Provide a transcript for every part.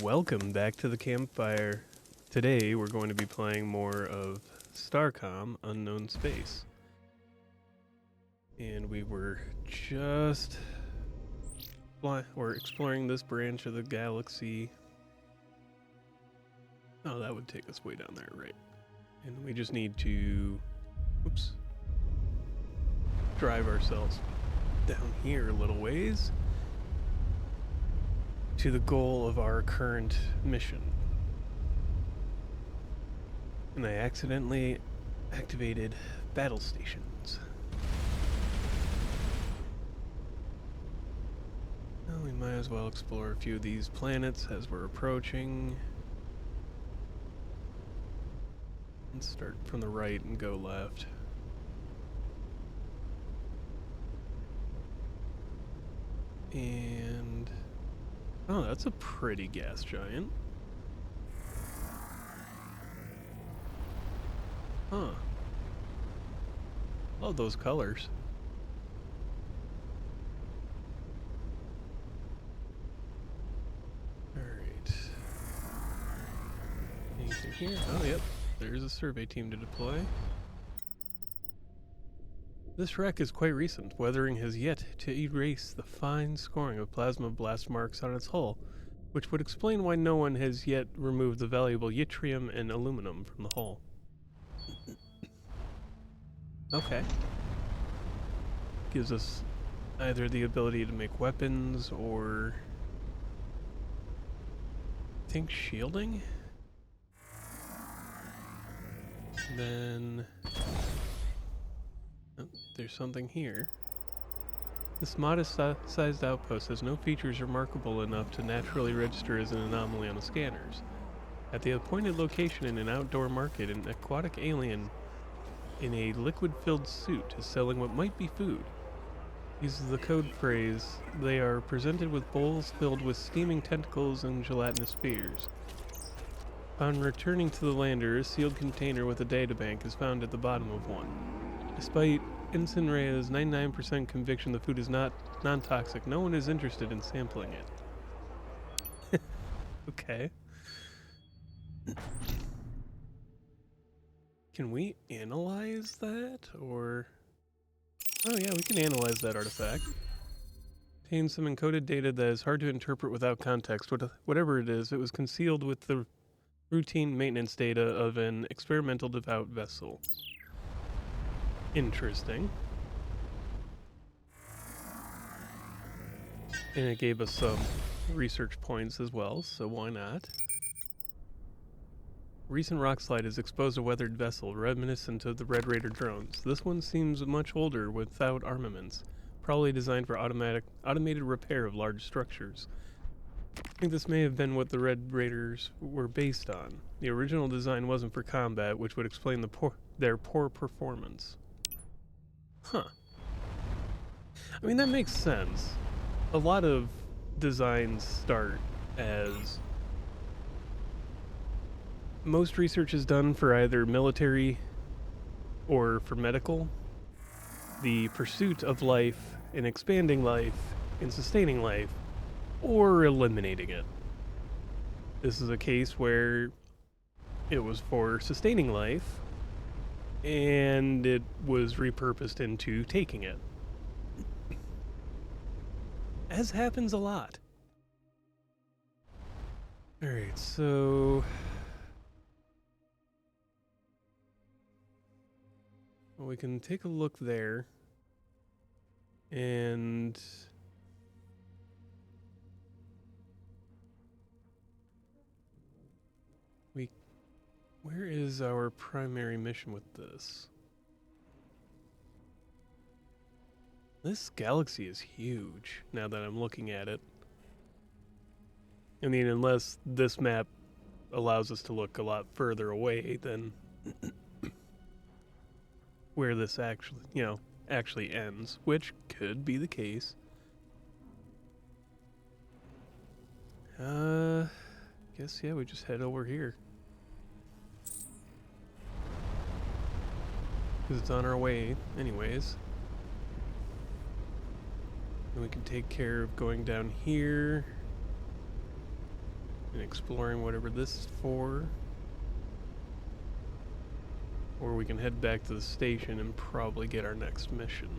Welcome back to the campfire. Today we're going to be playing more of Starcom Unknown Space. And we were just we're exploring this branch of the galaxy. Oh, that would take us way down there, right? And we just need to drive ourselves down here a little ways to the goal of our current mission. And I accidentally activated battle stations. Well, we might as well explore a few of these planets as we're approaching. Let's start from the right and go left. And oh, that's a pretty gas giant. Huh. Love those colors. Alright. Anything here? Oh, yep. There's a survey team to deploy. This wreck is quite recent. Weathering has yet to erase the fine scoring of plasma blast marks on its hull, which would explain why no one has yet removed the valuable yttrium and aluminum from the hull. Okay. Gives us either the ability to make weapons or I think shielding? Then oh, there's something here. This modest-sized outpost has no features remarkable enough to naturally register as an anomaly on the scanners. At the appointed location in an outdoor market, an aquatic alien in a liquid-filled suit is selling what might be food. Uses the code phrase, they are presented with bowls filled with steaming tentacles and gelatinous spheres. Upon returning to the lander, a sealed container with a databank is found at the bottom of one. Despite Ensign Rhea's 99% conviction the food is not non-toxic, no one is interested in sampling it. Okay. Can we analyze that, or... Oh yeah, we can analyze that artifact. Contains some encoded data that is hard to interpret without context. Whatever it is, it was concealed with the routine maintenance data of an experimental devout vessel. Interesting. And it gave us some research points as well, so why not? Recent rock slide has exposed a weathered vessel reminiscent of the Red Raider drones. This one seems much older without armaments, probably designed for automated repair of large structures. I think this may have been what the Red Raiders were based on. The original design wasn't for combat, which would explain their poor performance. Huh. I mean, that makes sense. A lot of designs start as... Most research is done for either military or for medical. The pursuit of life and expanding life and sustaining life, or eliminating it. This is a case where it was for sustaining life and it was repurposed into taking it. As happens a lot. Alright, so... Well, we can take a look there. And... Where is our primary mission with this? This galaxy is huge, now that I'm looking at it. I mean, unless this map allows us to look a lot further away than where this actually ends, which could be the case. Guess, yeah, we just head over here. Because it's on our way, anyways. And we can take care of going down here. and exploring whatever this is for. Or we can head back to the station and probably get our next mission.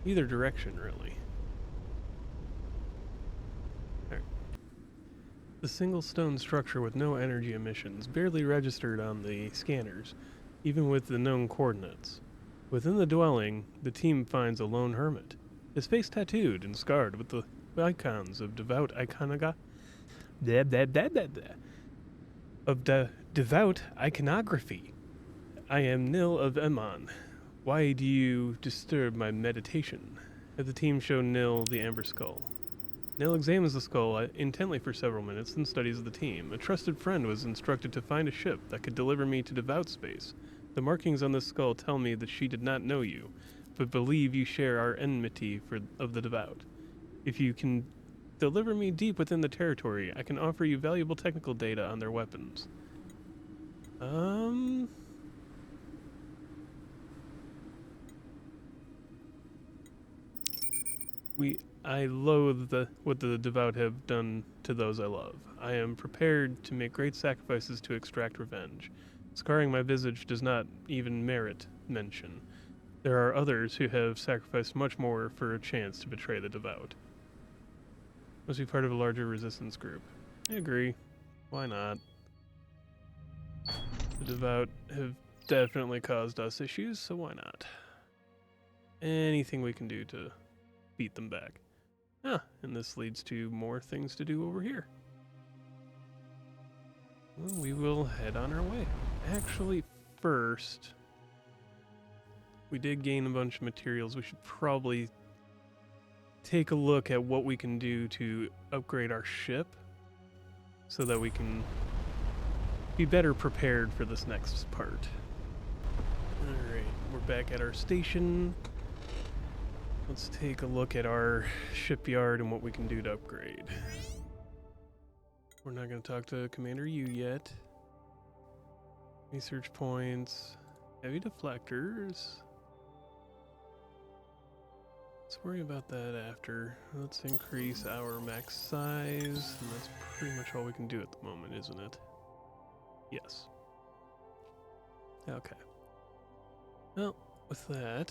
Either direction, really. Alright. The single stone structure with no energy emissions, barely registered on the scanners, even with the known coordinates. Within the dwelling, the team finds a lone hermit, his face tattooed and scarred with the icons of devout devout iconography. I am Nil of Emon. Why do you disturb my meditation? Have the team show Nil the amber skull. Nil examines the skull intently for several minutes, then studies the team. A trusted friend was instructed to find a ship that could deliver me to devout space. The markings on this skull tell me that she did not know you, but believe you share our enmity of the devout. If you can deliver me deep within the territory, I can offer you valuable technical data on their weapons. I loathe what the devout have done to those I love. I am prepared to make great sacrifices to extract revenge. Scarring my visage does not even merit mention. There are others who have sacrificed much more for a chance to betray the devout. Must be part of a larger resistance group. I agree. Why not? The devout have definitely caused us issues, so why not? Anything we can do to beat them back. Ah, and this leads to more things to do over here. Well, we will head on our way. Actually, first, we did gain a bunch of materials. We should probably take a look at what we can do to upgrade our ship so that we can be better prepared for this next part. Alright, we're back at our station. Let's take a look at our shipyard and what we can do to upgrade. We're not going to talk to Commander Yu yet. Research points. Heavy deflectors. Let's worry about that after. Let's increase our max size. And that's pretty much all we can do at the moment, isn't it? Yes. Okay. Well, with that,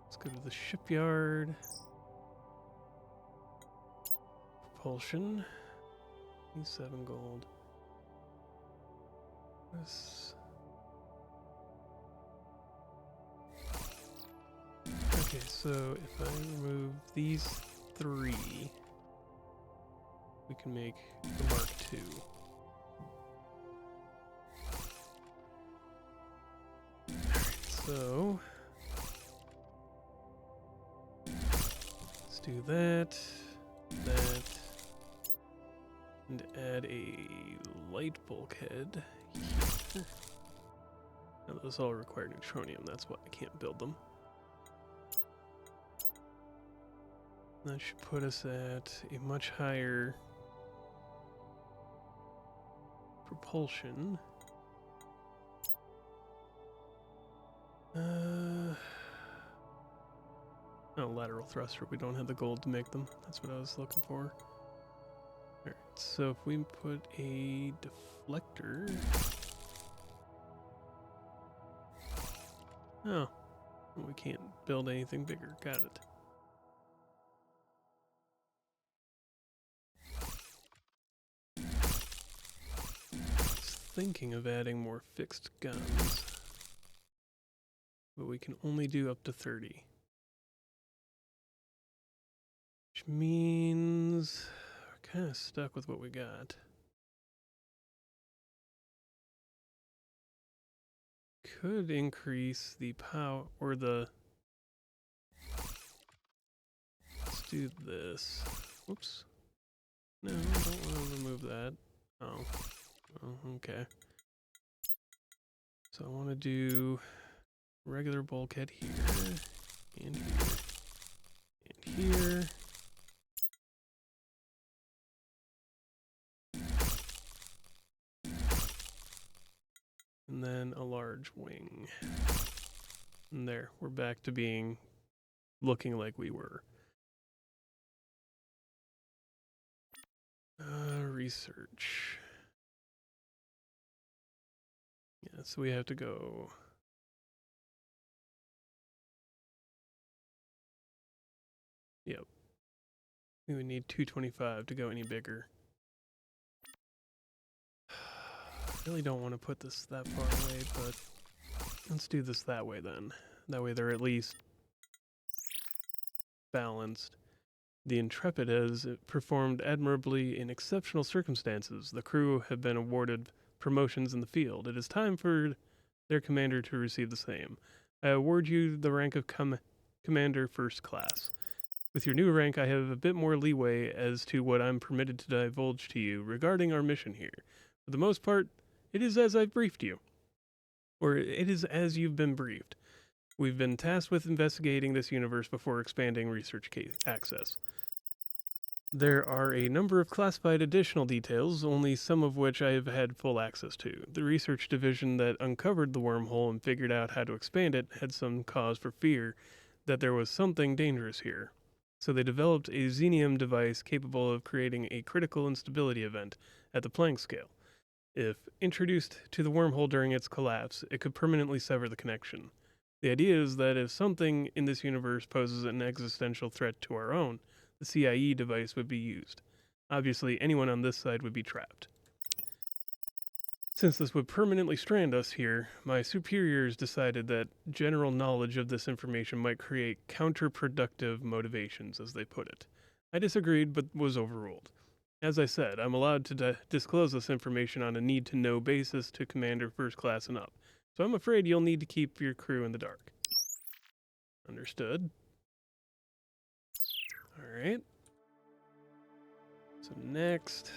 let's go to the shipyard. Propulsion. 7 gold. This. Okay, so if I remove these 3, we can make the Mark II. So let's do that, and add a light bulkhead here. Now those all require neutronium, that's why I can't build them. That should put us at a much higher propulsion. No, lateral thruster. We don't have the gold to make them. That's what I was looking for. Alright, so if we put a deflector... Oh, we can't build anything bigger. Got it. Thinking of adding more fixed guns, but we can only do up to 30. Which means we're kind of stuck with what we got. Could increase the power, or the... Let's do this. Whoops. No, I don't want to remove that. Oh. Oh, okay. So I want to do regular bulkhead here, and here, and here. And then a large wing. And there, we're back to looking like we were. research. Yeah, so we have to go. Yep. We would need 225 to go any bigger. I really don't want to put this that far away, but let's do this that way then. That way they're at least balanced. The Intrepid has performed admirably in exceptional circumstances. The crew have been awarded promotions in the field. It is time for their commander to receive the same. I award you the rank of Commander First Class. With your new rank, I have a bit more leeway as to what I'm permitted to divulge to you regarding our mission here. For the most part, it is as I've briefed you. Or it is as you've been briefed. We've been tasked with investigating this universe before expanding research access. There are a number of classified additional details, only some of which I have had full access to. The research division that uncovered the wormhole and figured out how to expand it had some cause for fear that there was something dangerous here. So they developed a xenium device capable of creating a critical instability event at the Planck scale. If introduced to the wormhole during its collapse, it could permanently sever the connection. The idea is that if something in this universe poses an existential threat to our own, the CIE device would be used. Obviously, anyone on this side would be trapped. Since this would permanently strand us here, my superiors decided that general knowledge of this information might create counterproductive motivations, as they put it. I disagreed, but was overruled. As I said, I'm allowed to disclose this information on a need-to-know basis to Commander First Class and up, so I'm afraid you'll need to keep your crew in the dark. Understood. Alright. So next,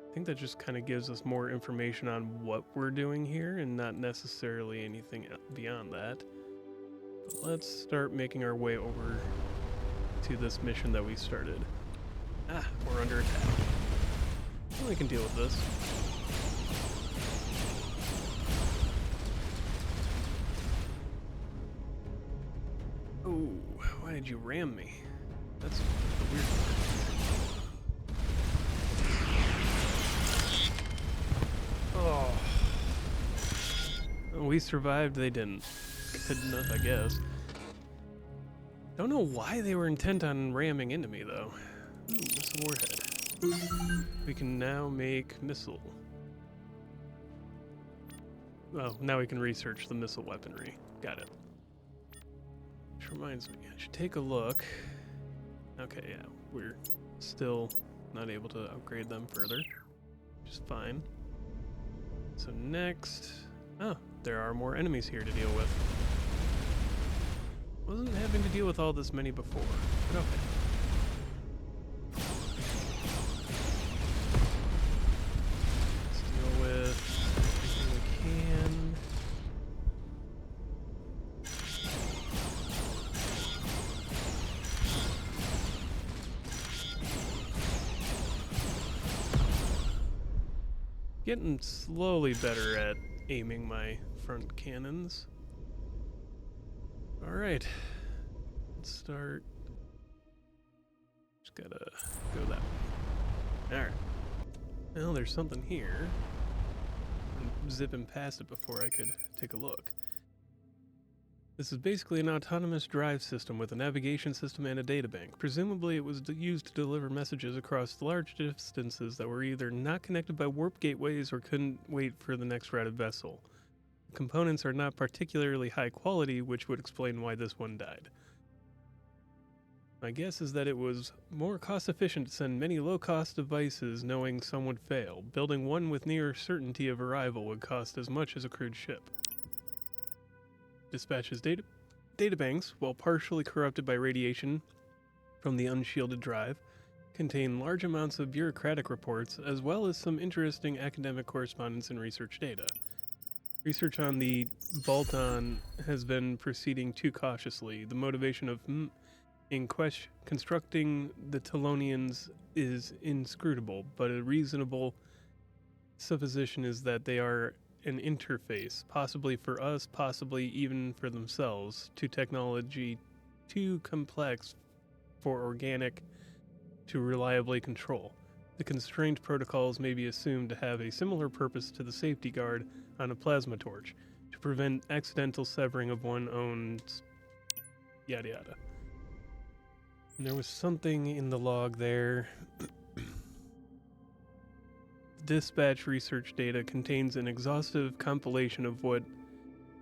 I think that just kind of gives us more information on what we're doing here and not necessarily anything beyond that. But let's start making our way over to this mission that we started. Ah, we're under attack. Well, we can deal with this. Oh, why did you ram me? That's the weird part. Oh. We survived, they didn't. Good enough, I guess. Don't know why they were intent on ramming into me, though. Ooh, missile warhead. We can now make missile. Well, now we can research the missile weaponry. Got it. Which reminds me, I should take a look. Okay, yeah, we're still not able to upgrade them further, which is fine. So next, oh, there are more enemies here to deal with. Wasn't having to deal with all this many before, but okay. Let's deal with everything we can. Getting slowly better at aiming my front cannons. Alright, let's start. Just gotta go that way. Alright. Well, there's something here. I'm zipping past it before I could take a look. This is basically an autonomous drive system with a navigation system and a databank. Presumably it was used to deliver messages across large distances that were either not connected by warp gateways or couldn't wait for the next routed vessel. The components are not particularly high quality, which would explain why this one died. My guess is that it was more cost efficient to send many low-cost devices knowing some would fail. Building one with near certainty of arrival would cost as much as a crewed ship. Dispatches databanks, while partially corrupted by radiation from the unshielded drive, contain large amounts of bureaucratic reports as well as some interesting academic correspondence and research data. Research on the bolt-on has been proceeding too cautiously. The motivation of constructing the Telonians is inscrutable, but a reasonable supposition is that they are an interface, possibly for us, possibly even for themselves, to technology too complex for organic to reliably control. The constraint protocols may be assumed to have a similar purpose to the safety guard on a plasma torch, to prevent accidental severing of one's own yada yada. And there was something in the log there. Dispatch research data contains an exhaustive compilation of what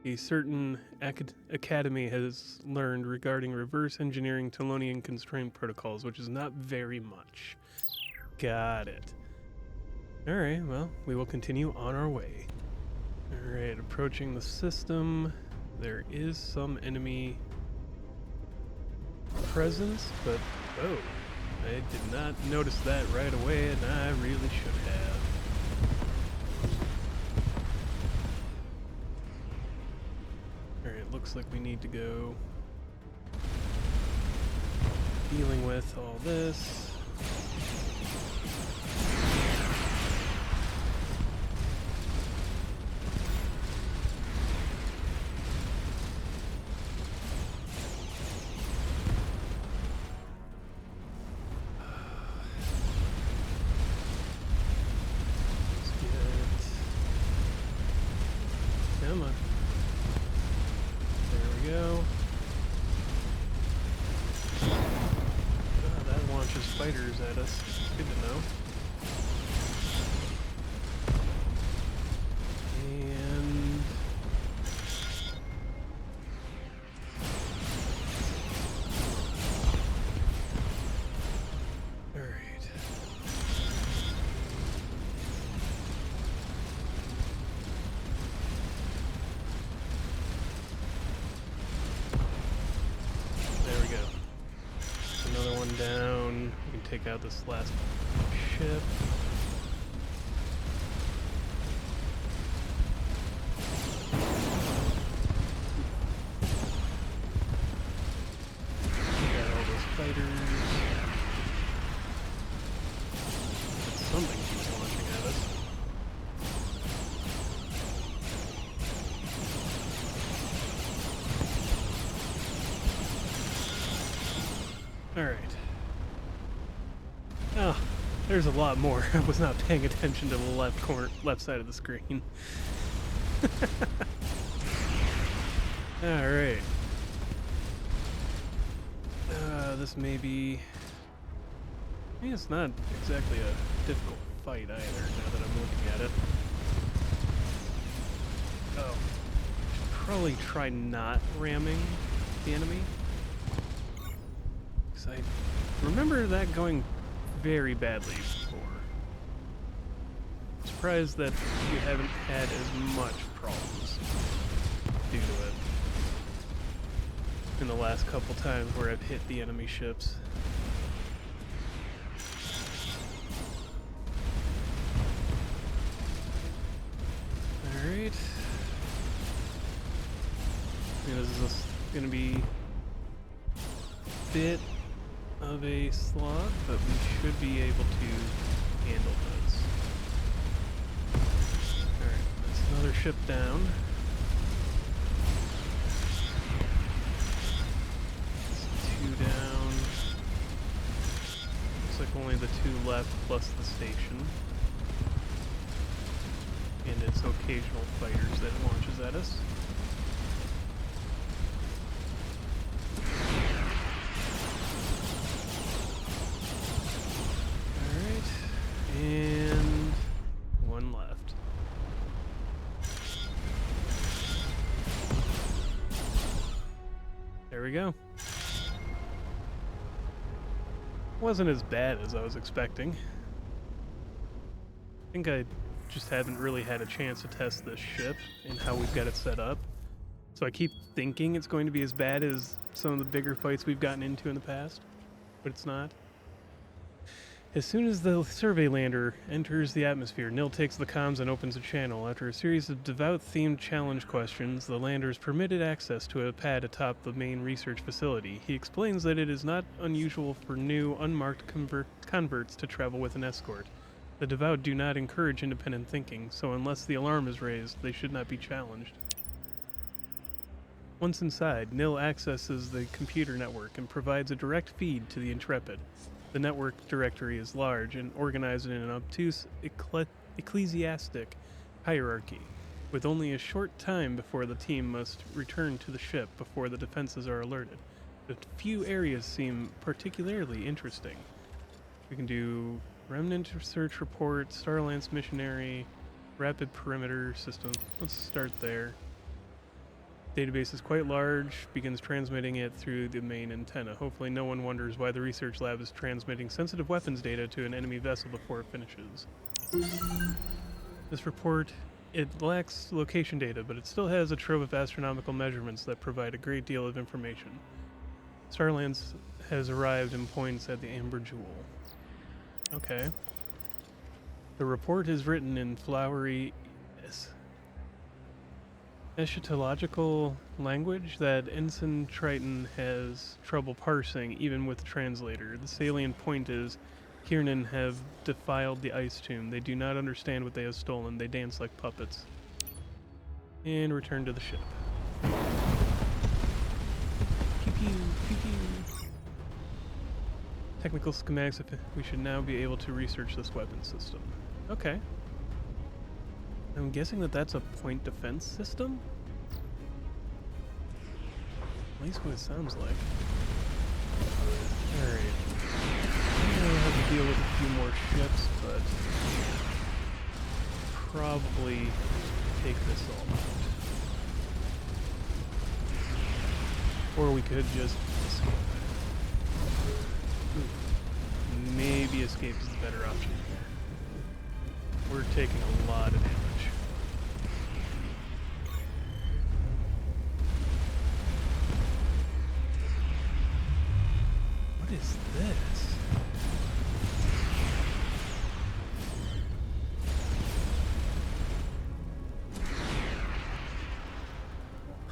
a certain academy has learned regarding reverse engineering Telonian constraint protocols, which is not very much. Got it. Alright, well, we will continue on our way. Alright, approaching the system. There is some enemy presence, but oh, I did not notice that right away, and I really should have. Alright, looks like we need to go dealing with all this. Come on. There we go. Oh, that launches fighters at us. Good to know. And all right. There we go. Another one down. We can take out this last ship. Got all those fighters. Something keeps launching at us. Alright. Oh, there's a lot more. I was not paying attention to the left side of the screen. Alright. This may be... I mean, it's not exactly a difficult fight either, now that I'm looking at it. Oh. Should probably try not ramming the enemy. I remember that going very badly before. I'm surprised that you haven't had as much problems due to it in the last couple times where I've hit the enemy ships. Alright. This is going to be a bit of a slog, but we should be able to handle this. Alright, that's another ship down. That's 2 down. Looks like only the 2 left plus the station. And its occasional fighters that it launches at us. And 1 left. There we go. Wasn't as bad as I was expecting. I think I just haven't really had a chance to test this ship and how we've got it set up. So I keep thinking it's going to be as bad as some of the bigger fights we've gotten into in the past, but it's not. As soon as the survey lander enters the atmosphere, Nil takes the comms and opens a channel. After a series of devout-themed challenge questions, the lander is permitted access to a pad atop the main research facility. He explains that it is not unusual for new, unmarked converts to travel with an escort. The devout do not encourage independent thinking, so unless the alarm is raised, they should not be challenged. Once inside, Nil accesses the computer network and provides a direct feed to the Intrepid. The network directory is large and organized in an obtuse ecclesiastic hierarchy, with only a short time before the team must return to the ship before the defenses are alerted. A few areas seem particularly interesting. We can do Remnant Search Report, Starlance Missionary, Rapid Perimeter System. Let's start there. Database is quite large, begins transmitting it through the main antenna. Hopefully no one wonders why the research lab is transmitting sensitive weapons data to an enemy vessel before it finishes. This report, it lacks location data, but it still has a trove of astronomical measurements that provide a great deal of information. Starlance has arrived and points at the Amber Jewel. Okay. The report is written in flowery eschatological language that Ensign Triton has trouble parsing, even with the translator. The salient point is, Kiernan have defiled the ice tomb. They do not understand what they have stolen. They dance like puppets. And return to the ship. Pew pew, pew pew. Technical schematics, we should now be able to research this weapon system. Okay. I'm guessing that that's a point defense system? At least what it sounds like. Alright. I'm gonna have to deal with a few more ships, but probably take this all out. Or we could just escape. Ooh. Maybe escape is the better option here. We're taking a lot of damage. What is this?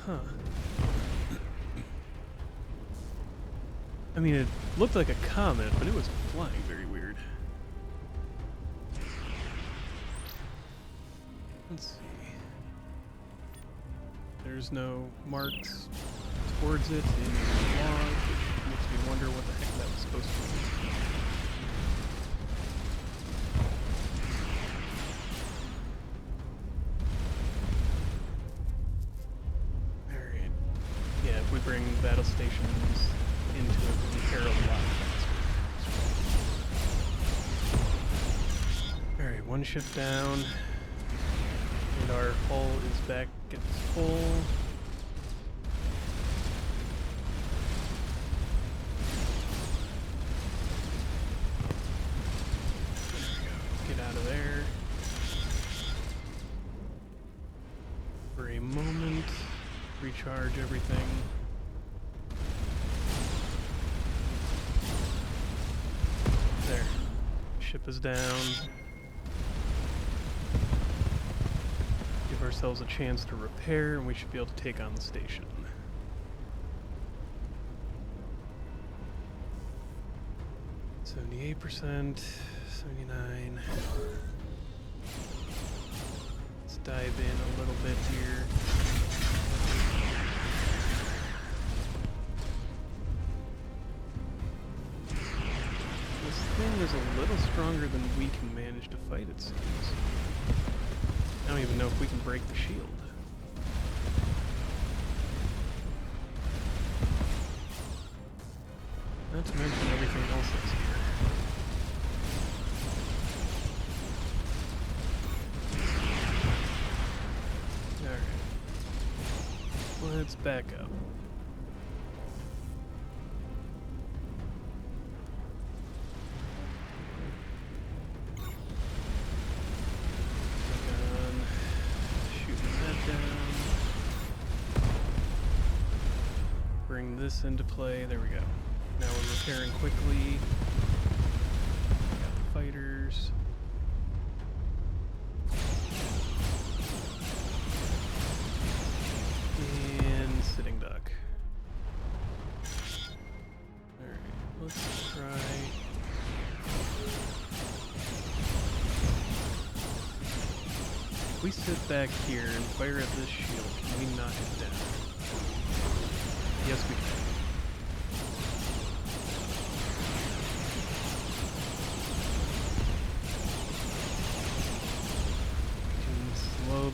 Huh. I mean, it looked like a comet, but it was flying very weird. Let's see. There's no marks towards it in the log, which makes me wonder what the heck that was supposed to be. Alright. Yeah, if we bring battle stations into it, we repair a lot faster. Alright, one ship down. And our hull is back at full. Get out of there. For a moment, recharge everything. There. Ship is down. Give ourselves a chance to repair, and we should be able to take on the station. %, 79. Let's dive in a little bit here. This thing is a little stronger than we can manage to fight, it seems. I don't even know if we can break the shield. Not to mention everything else that's here. Alright. Let's back up. Bring this into play. There we go. Now we're repairing quickly. Got the fighters. And sitting duck. Alright, let's try. If we sit back here and fire at this shield, can we knock it down? Yes, we can.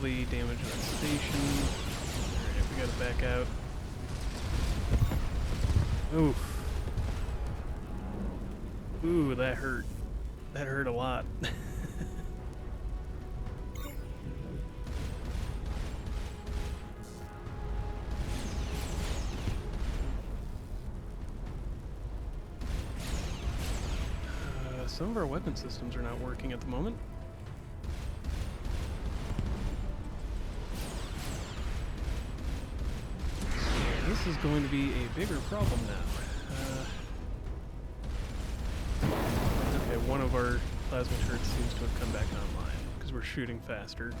severely damage that station. Alright, we gotta back out. Oof. Ooh, that hurt. That hurt a lot. Some of our weapon systems are not working at the moment. This is going to be a bigger problem now. Okay, one of our plasma turrets seems to have come back online because we're shooting faster.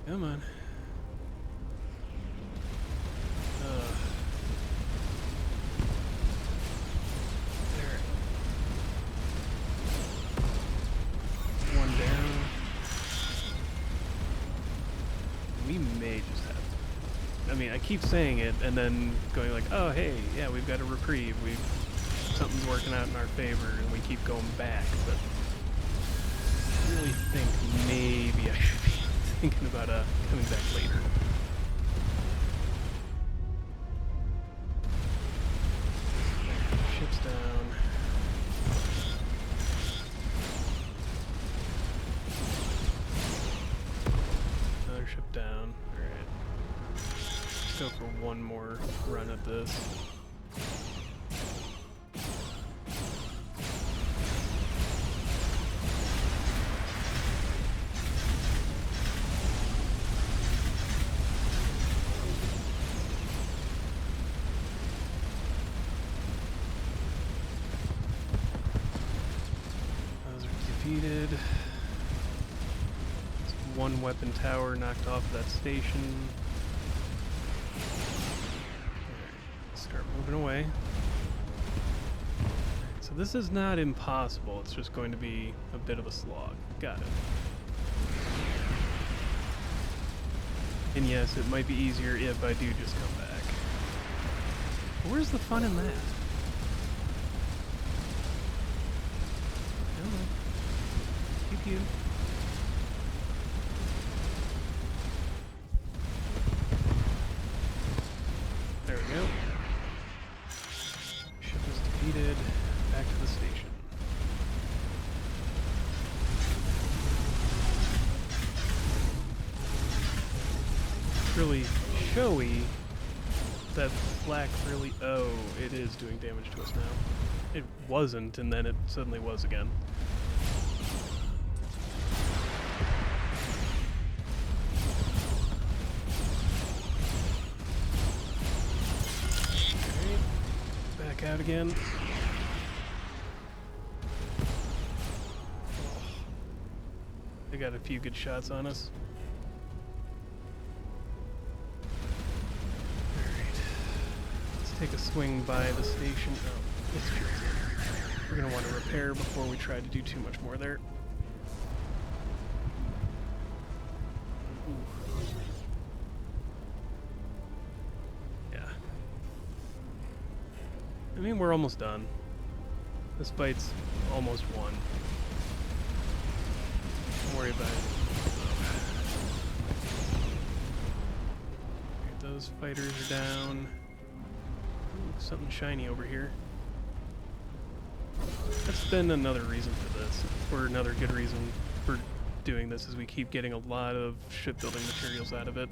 Come on. I keep saying it and then going like, oh hey, yeah, we've got a reprieve, something's working out in our favor, and we keep going back, but I really think maybe I should be thinking about coming back later. Ship's down. Another ship down. Alright. Go for one more run at this. Those are defeated. One weapon tower knocked off that station. Start moving away. So this is not impossible, it's just going to be a bit of a slog. Got it. And yes, it might be easier if I do just come back. But where's the fun in that? I don't know. Keep you. There we go. Back to the station. It's really showy. That flak really... Oh, it is doing damage to us now. It wasn't, and then it suddenly was again. Okay. Back out again. They got a few good shots on us. Alright. Let's take a swing by the station. Oh, it's true. We're going to want to repair before we try to do too much more there. Ooh. Yeah. I mean, we're almost done. This fight's almost won. Don't worry about it. Okay, those fighters are down. Ooh, something shiny over here. That's been another reason for this, or another good reason for doing this, is we keep getting a lot of shipbuilding materials out of it.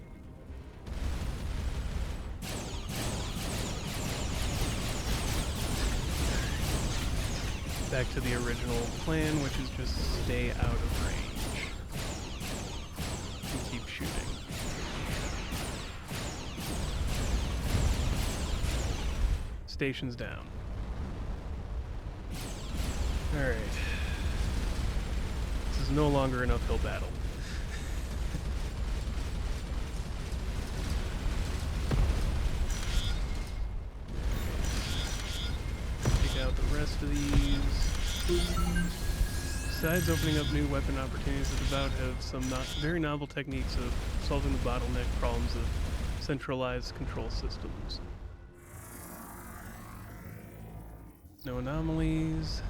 Back to the original plan, which is just stay out of range and keep shooting. Station's down. Alright. This is no longer an uphill battle. Take out the rest of these. Besides opening up new weapon opportunities, the Devout have some very novel techniques of solving the bottleneck problems of centralized control systems. No anomalies.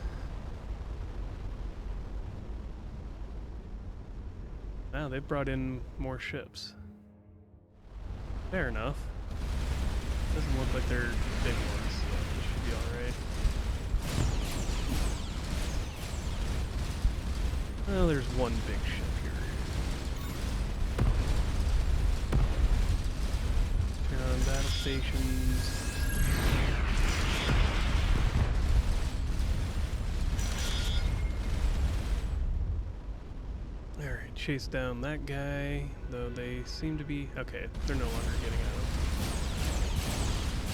Wow, they brought in more ships. Fair enough. Doesn't look like they're big ones, so this should be alright. Well, there's one big ship here. Turn on battle stations. Alright, chase down that guy, though they seem to be... Okay, they're no longer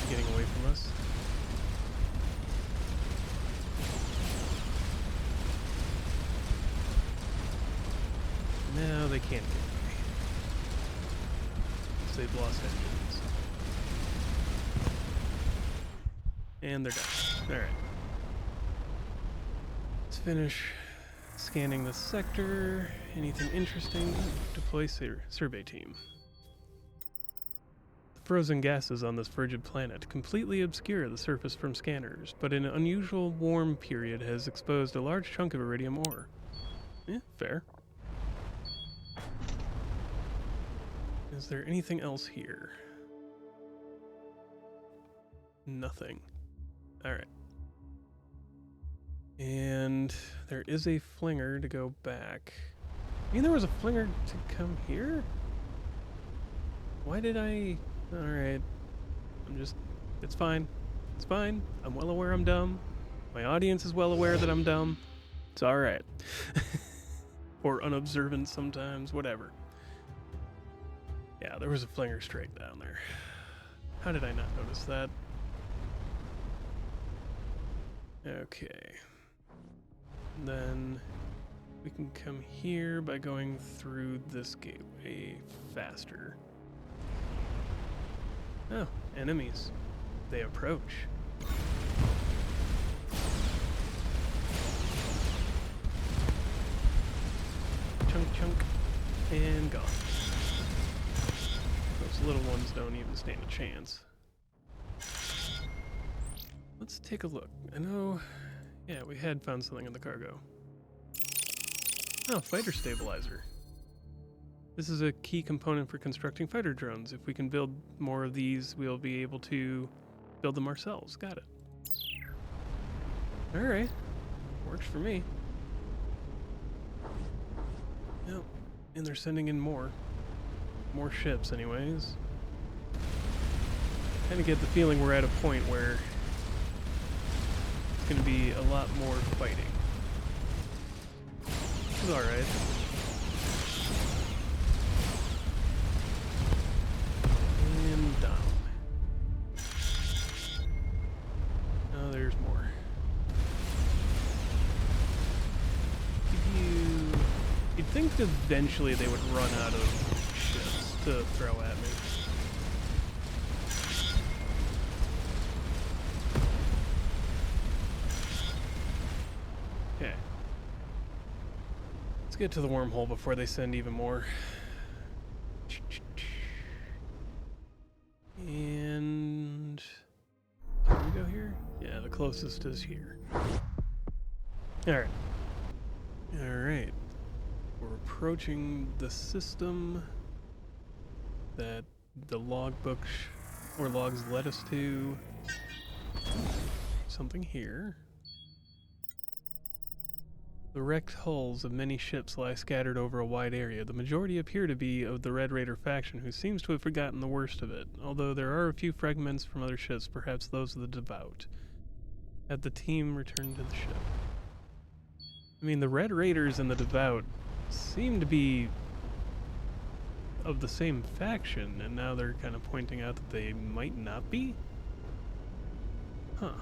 getting away from us. No, they can't get away. So they've lost engines. And they're done. Alright. Let's finish scanning the sector. Anything interesting? Deploy survey team. The frozen gases on this frigid planet completely obscure the surface from scanners, but an unusual warm period has exposed a large chunk of iridium ore. Yeah, fair. Is there anything else here? Nothing. Alright. And there is a flinger to go back. I mean, there was a flinger to come here? Why did I... Alright. I'm just... It's fine. It's fine. I'm well aware I'm dumb. My audience is well aware that I'm dumb. It's alright. Or unobservant sometimes, whatever. Yeah, there was a flinger straight down there. How did I not notice that? Okay. Then we can come here by going through this gateway faster. Oh, enemies. They approach. Chunk, chunk, and gone. Those little ones don't even stand a chance. Let's take a look. I know... Yeah, we had found something in the cargo. Oh, fighter stabilizer. This is a key component for constructing fighter drones. If we can build more of these, we'll be able to build them ourselves. Got it. Alright. Works for me. Yep. And they're sending in more. More ships, anyways. Kind of get the feeling we're at a point where it's going to be a lot more fighting. Which is alright. And down. Oh, there's more. You'd think that eventually they would run out of ships to throw at me. Okay. Let's get to the wormhole before they send even more. And... Can we go here? Yeah, the closest is here. Alright. Alright. We're approaching the system that the logbook or logs led us to. Something here. The wrecked hulls of many ships lie scattered over a wide area. The majority appear to be of the Red Raider faction, who seems to have forgotten the worst of it, although there are a few fragments from other ships, perhaps those of the Devout. Had the team returned to the ship. I mean, the Red Raiders and the Devout seem to be of the same faction, and now they're kind of pointing out that they might not be? Huh.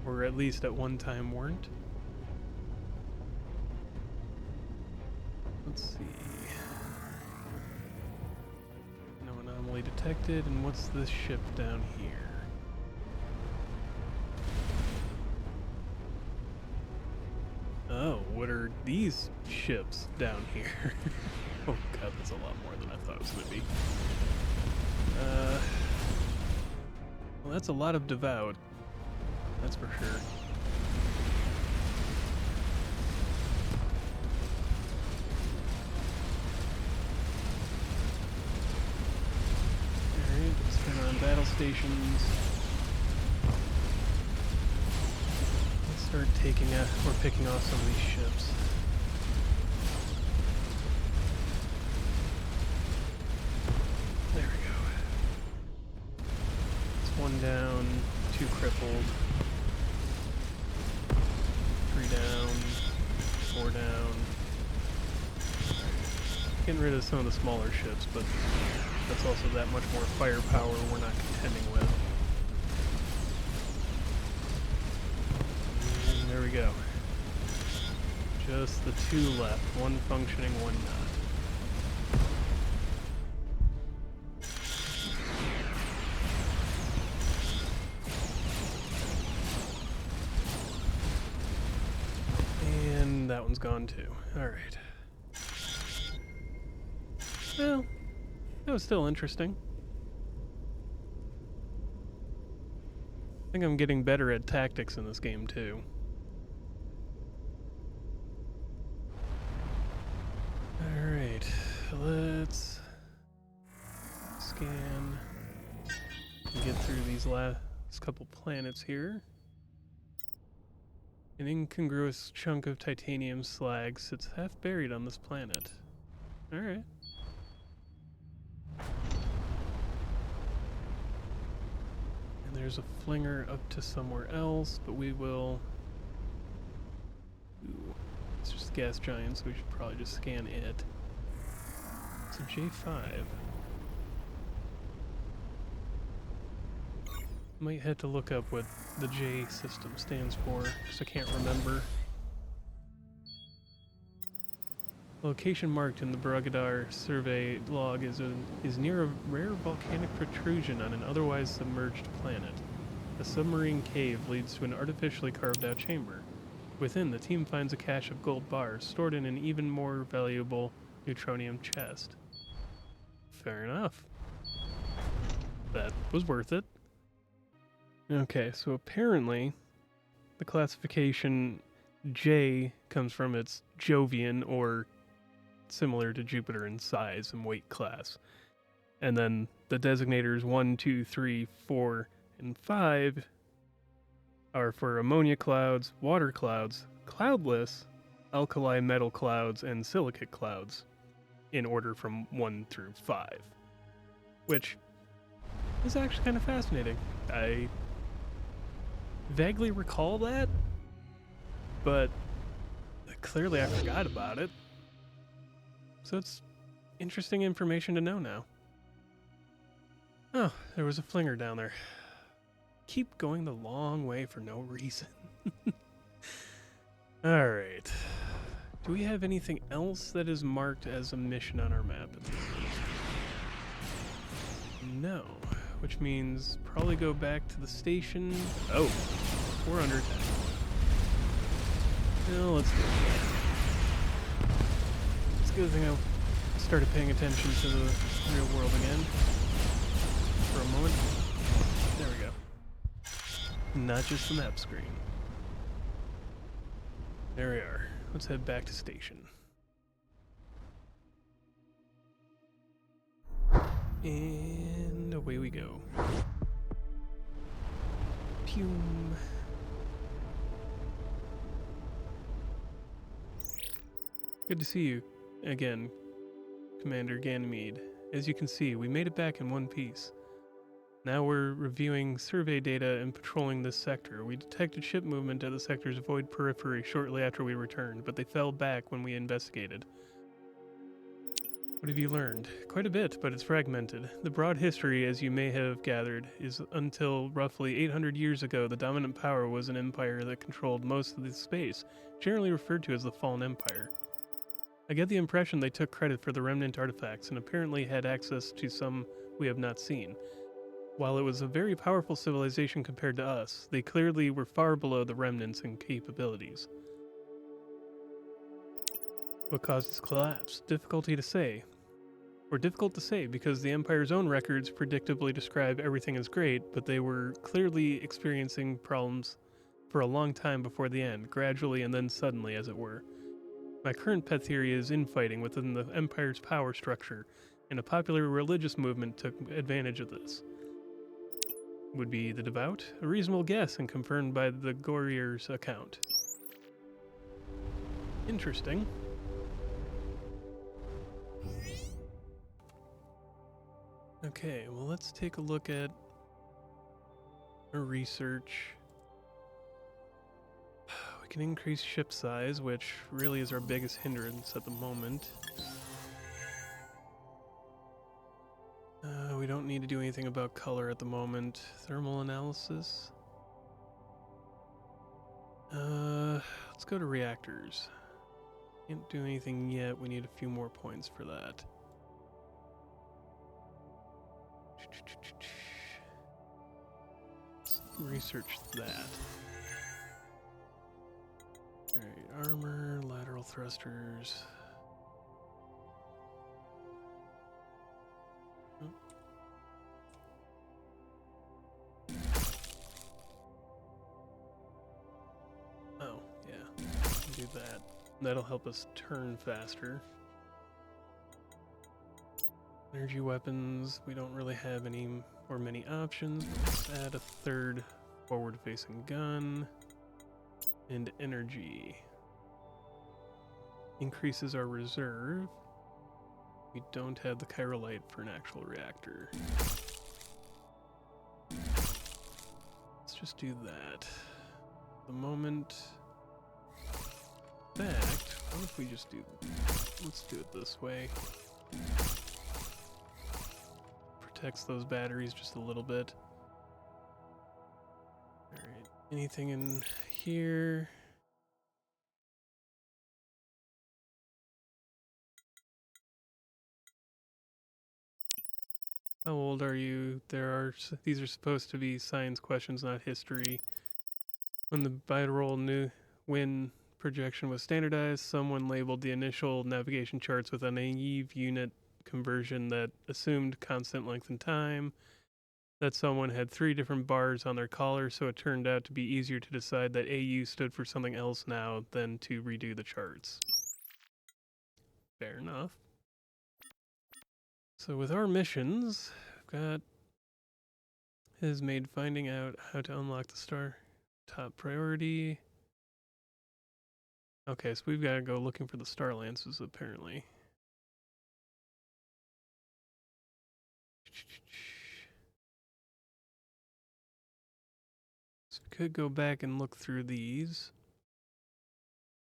Or at least at one time weren't? Let's see. No anomaly detected, and what's this ship down here? Oh, what are these ships down here? Oh god, that's a lot more than I thought it was going to be. Well, that's a lot of Devout. That's for sure. stations. Let's start picking off some of these ships. There we go. It's 1 down, 2 crippled. 3 down, 4 down. Getting rid of some of the smaller ships, but that's also that much more firepower we're not contending with. And there we go. Just the 2 left. 1 functioning, 1 not. And that one's gone too. Alright. Well, that was still interesting. I think I'm getting better at tactics in this game too. Alright, let's scan and get through these last couple planets here. An incongruous chunk of titanium slag sits half buried on this planet. Alright. And there's a flinger up to somewhere else, but we will... Ooh, it's just gas giant, so we should probably just scan it. It's a J5. Might have to look up what the J system stands for, because I can't remember. Location marked in the Bragadar survey log is near a rare volcanic protrusion on an otherwise submerged planet. A submarine cave leads to an artificially carved out chamber. Within, the team finds a cache of gold bars stored in an even more valuable neutronium chest. Fair enough. That was worth it. Okay, so apparently the classification J comes from its Jovian, or similar to Jupiter in size and weight class. And then the designators 1, 2, 3, 4, and 5 are for ammonia clouds, water clouds, cloudless, alkali metal clouds, and silicate clouds, in order from 1 through 5. Which is actually kind of fascinating. I vaguely recall that, but clearly I forgot about it. So it's interesting information to know now. Oh, there was a flinger down there. Keep going the long way for no reason. Alright. Do we have anything else that is marked as a mission on our map? No. Which means probably go back to the station. Oh, we're under attack. Well, let's do it. It's a good thing I started paying attention to the real world again. For a moment. There we go. Not just the map screen. There we are. Let's head back to station. And away we go. Pew. Good to see you again, Commander Ganymede. As you can see, we made it back in one piece. Now we're reviewing survey data and patrolling this sector. We detected ship movement at the sector's void periphery shortly after we returned, but they fell back when we investigated. What have you learned? Quite a bit, but it's fragmented. The broad history, as you may have gathered, is until roughly 800 years ago, the dominant power was an empire that controlled most of the space, generally referred to as the Fallen Empire. I get the impression they took credit for the remnant artifacts and apparently had access to some we have not seen. While it was a very powerful civilization compared to us, they clearly were far below the remnants in capabilities. What caused its collapse? Difficult to say because the Empire's own records predictably describe everything as great, but they were clearly experiencing problems for a long time before the end, gradually and then suddenly, as it were. My current pet theory is infighting within the Empire's power structure, and a popular religious movement took advantage of this. would be the devout, a reasonable guess and confirmed by the Gorier's account. Interesting. Okay, well, let's take a look at our research. We can increase ship size, which really is our biggest hindrance at the moment. We don't need to do anything about color at the moment. Thermal analysis. Let's go to reactors. Can't do anything yet. We need a few more points for that. Let's research that. Alright, armor, lateral thrusters. Oh, yeah. Do that. That'll help us turn faster. Energy weapons, we don't really have any or many options. Let's add a third forward-facing gun. And energy. Increases our reserve. We don't have the chirolite for an actual reactor. Let's just do that. The moment. In fact, what if we just do... Let's do it this way. Protects those batteries just a little bit. Alright, anything in here? How old are you? These are supposed to be science questions, not history. When the binaural wind projection was standardized, someone labeled the initial navigation charts with a naive unit conversion that assumed constant length and time. That someone had 3 different bars on their collar, so it turned out to be easier to decide that AU stood for something else now than to redo the charts. Fair enough. So with our missions, we've got has made finding out how to unlock the star top priority. Okay, so we've got to go looking for the star lances apparently. So we could go back and look through these.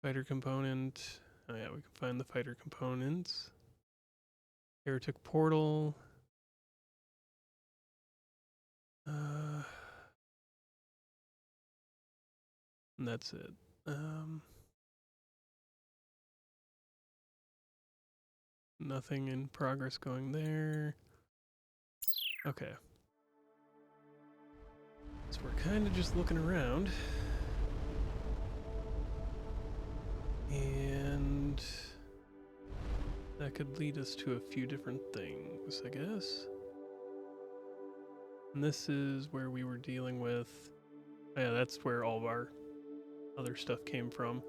Fighter component. Oh yeah, we can find the fighter components. Heretic portal. And that's it. Nothing in progress going there. Okay. So we're kind of just looking around. And that could lead us to a few different things, I guess. And this is where we were dealing with... Yeah, that's where all of our other stuff came from.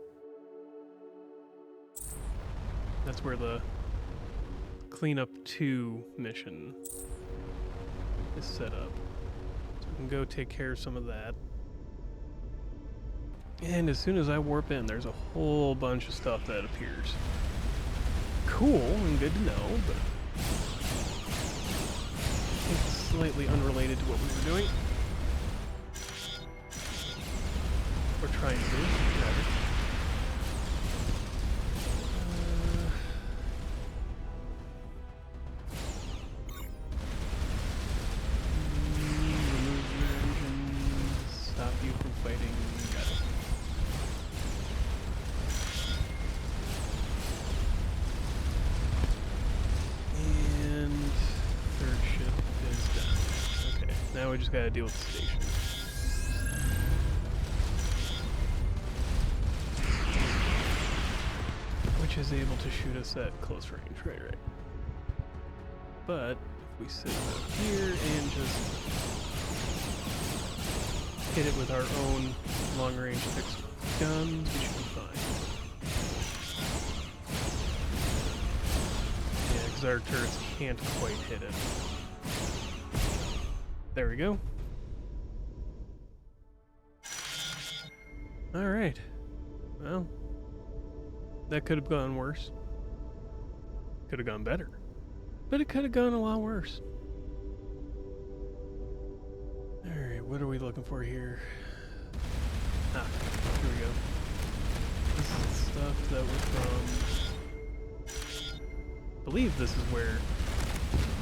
That's where the Cleanup 2 mission is set up. So we can go take care of some of that. And as soon as I warp in, there's a whole bunch of stuff that appears. Cool and good to know, but it's slightly unrelated to what we were doing. Or trying to do, rather. Remove your engines, stop you from fighting. Got it. And third ship is done. Okay, now we just gotta deal with the station. Which is able to shoot us at close range, right. But if we sit up here and just hit it with our own long-range fixed guns, we should be fine. Yeah, because our turrets can't quite hit it. There we go. Alright. Well, that could have gone worse. Could have gone better. But it could have gone a lot worse. Alright, what are we looking for here? Ah, here we go. This is stuff that was from... I believe this is where,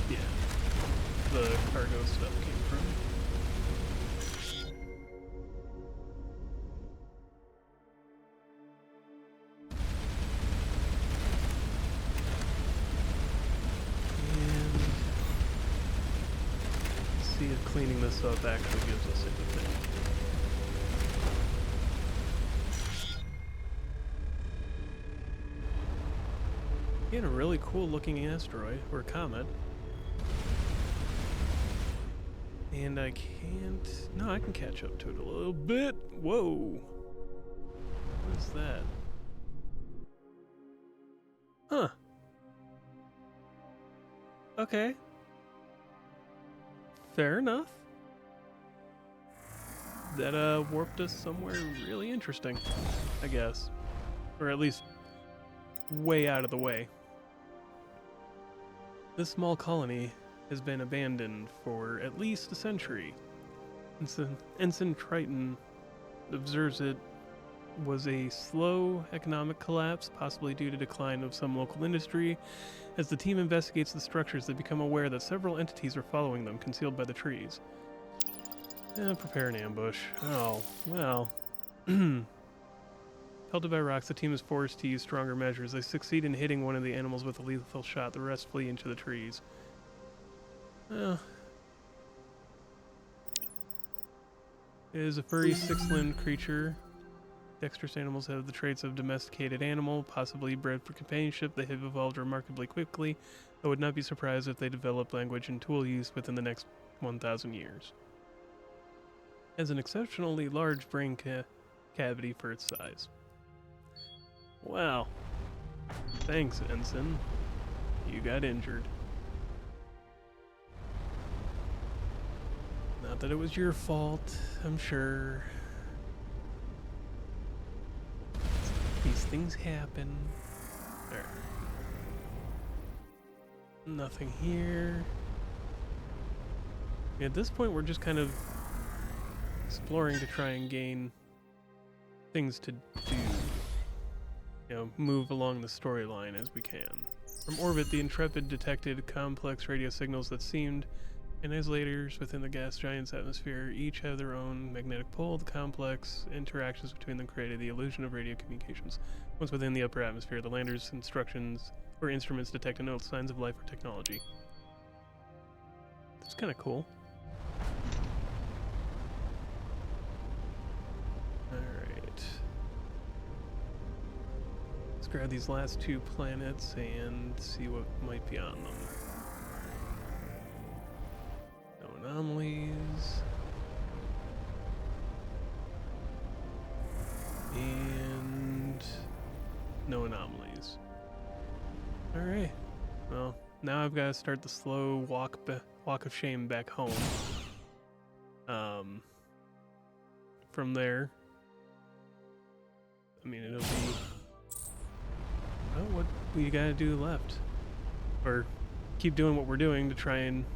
yeah, the cargo stuff came from. And see if cleaning this up actually gives us anything. Again, a really cool looking asteroid, or comet. And I can't... No, I can catch up to it a little bit. Whoa! What is that? Huh. Okay. Fair enough. That warped us somewhere really interesting, I guess. Or at least way out of the way. This small colony has been abandoned for at least a century. Ensign Triton observes it was a slow economic collapse, possibly due to decline of some local industry. As the team investigates the structures, they become aware that several entities are following them, concealed by the trees. Prepare an ambush. Oh, well. Pelted by rocks, the team is forced to use stronger measures. They succeed in hitting one of the animals with a lethal shot. The rest flee into the trees. Well, it is a furry, six-limbed creature. Dexterous animals have the traits of domesticated animal, possibly bred for companionship. They have evolved remarkably quickly. I would not be surprised if they develop language and tool use within the next 1,000 years. Has an exceptionally large brain cavity for its size. Wow. Thanks, Ensign. You got injured. Not that it was your fault, I'm sure. These things happen. There. Nothing here. At this point, we're just kind of exploring to try and gain things to do. You know, move along the storyline as we can. From orbit, the Intrepid detected complex radio signals that seemed anislators within the gas giant's atmosphere. Each have their own magnetic pole. The complex interactions between them created the illusion of radio communications. Once within the upper atmosphere, the lander's instructions or instruments detect and note signs of life or technology. That's kind of cool. Alright. Let's grab these last two planets and see what might be on them. No anomalies. And no anomalies. Alright. Well, now I've got to start the slow walk of shame back home. From there, I mean, it'll be, well, what we gotta do left. Or keep doing what we're doing to try and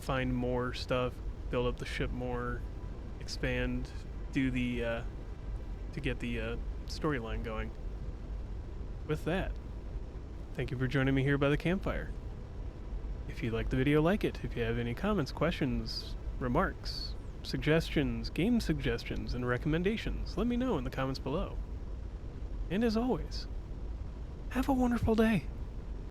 find more stuff, build up the ship more, expand, do the, to get the storyline going. With that, thank you for joining me here by the campfire. If you liked the video, like it. If you have any comments, questions, remarks, suggestions, game suggestions, and recommendations, let me know in the comments below. And as always, have a wonderful day.